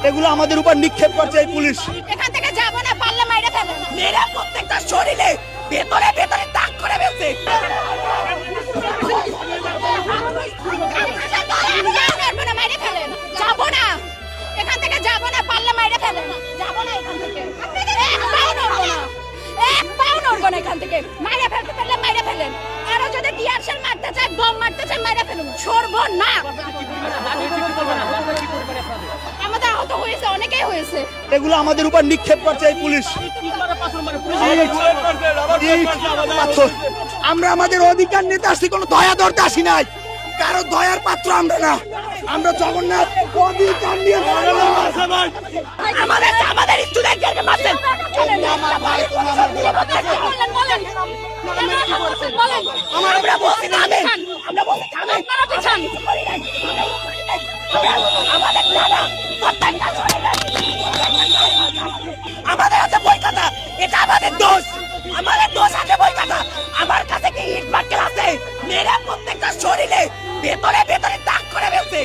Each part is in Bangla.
এগুলো আমাদের উপর নিক্ষেপ করছে এই পুলিশ। এখান থেকে যাব না, পারলে মাইরে ফেলেন। মেয়েরা প্রত্যেকটা শরীরে ভেতরে ভেতরে দাগ করে ফেলছে। মাইরে ফেলেন, যাব না এখান থেকে, যাব না, পারলে মাইরে ফেলেন। যাব না এখান থেকে, এক পাও নড়বো না এখান থেকে। মাইরে ফেলতে পারলে মাইরে ফেলেন। আরো যদি টিয়ারশেল মারতে চায়, বম মারতে চায়, মাইরে ফেলুন, সরবো না। আমাদের আহত হয়েছে, অনেকেই হয়েছে। এগুলো আমাদের উপর নিক্ষেপ করছে এই পুলিশ। আমরা আমাদের অধিকার নিতে আসছি, কোনো দয়া ধরতে আসি নাই। কারো দয়ার পাত্র আমরা না। আমরা জগন্নাথ অধিকার নিয়ে আমাদের স্টুডেন্টদেরকে মারছেন। আমরা বলছি থামেন, আমরা বলছি থামেন। আমাদের আছে বই খাতা, এটা আমাদের দোষ, আমাদের দোষ আছে বই খাতা। আমার কাছে কি ইট পাটকেল আছে? মেয়েরা প্রত্যেকটা শরীরে ভেতরে ভেতরে দাগ করে ফেলছে।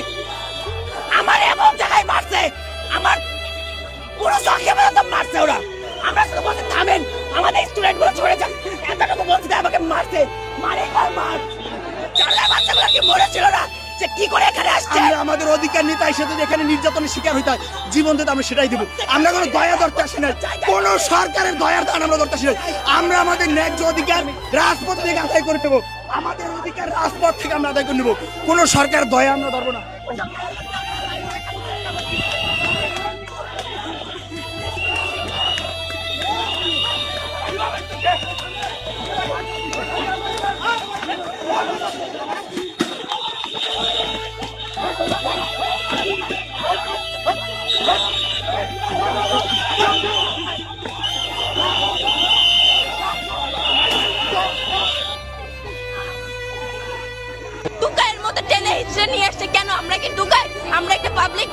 আমার এমন জায়গায় মারছে, আমার পুরো চোখে পর্যন্ত মারছে ওরা। আমরা শুধু বলছি থামেন, আমাদের স্টুডেন্ট গুলো ছড়ে যান। এতটুকু বলছি আমাকে মারছে, মারে আর মার। চারটা বাচ্চাগুলো কি মরেছিল না? যে কি করে এখানে আসছে? আমরা আমাদের অধিকার নিতে এসে যদি এখানে নির্যাতনের শিকার হইতে হয়, জীবন দিতে আমরা সেটাই দেবো। আমরা কোনো দয়া ধরতে আসি না, কোনো সরকারের দয়ার দান আমরা ধরতে আসি না। আমরা আমাদের ন্যায্য অধিকার রাজপথ থেকে আদায় করে দেবো। আমাদের অধিকার রাজপথ থেকে আমরা আদায় করে নেবো। কোনো সরকার দয়া আমরা ধরবো না। টুকাইয়ের মতো টেনে হিচড়ে নিয়ে আসছে কেন? আমরা কি টুকাই? আমরা একটা পাবলিক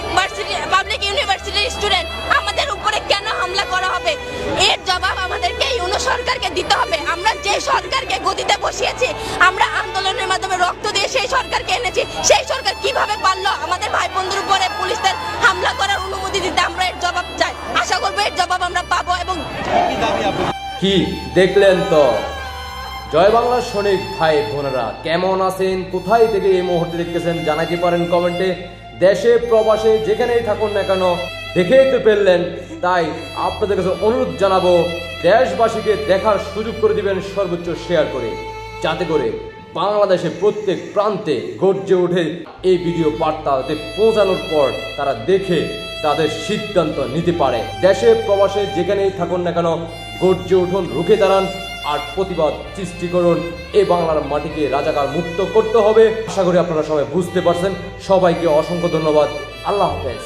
ইউনিভার্সিটির স্টুডেন্ট। আমাদের উপরে কেন হামলা করা হবে? এর জবাব আমাদেরকে ইউনো সরকারকে দিতে হবে। আমরা যে সরকারকে গদিতে বসিয়েছি, আমরা আন্দোলনের মাধ্যমে রক্ত দিয়ে সেই সরকারকে এনেছি, সেই সরকার কিভাবে পারলো আমাদের ভাই বোনদের উপরে পুলিশদের হামলা করার অনুমতি দিতে? আমরা এর জবাব চাই। আশা করবো এর জবাব আমরা পাবো। এবং কি দেখলেন তো জয় বাংলার সৈনিক ভাই বোনেরা কেমন আছেন, কোথায় থেকে এই মুহূর্তে দেখতেছেন জানাতে পারেন কমেন্টে। দেশে প্রবাসে যেখানেই থাকুন না কেন দেখেই তো ফেললেন, তাই আপনাদের কাছে অনুরোধ জানাবো দেশবাসীকে দেখার সুযোগ করে দিবেন সর্বোচ্চ শেয়ার করে, যাতে করে বাংলাদেশে প্রত্যেক প্রান্তে গর্জে ওঠে এই ভিডিও বার্তাতে পৌঁছানোর পর তারা দেখে তাদের সিদ্ধান্ত নিতে পারে। দেশে প্রবাসে যেখানেই থাকুন না কেন গর্জে উঠুন, রুখে দাঁড়ান আর প্রতিবাদ সৃষ্টি করুন। এই বাংলার মাটিকে রাজাকার মুক্ত করতে হবে। আশা করি আপনারা সবাই বুঝতে পারছেন। সবাইকে অসংখ্য ধন্যবাদ। আল্লাহ হাফেজ।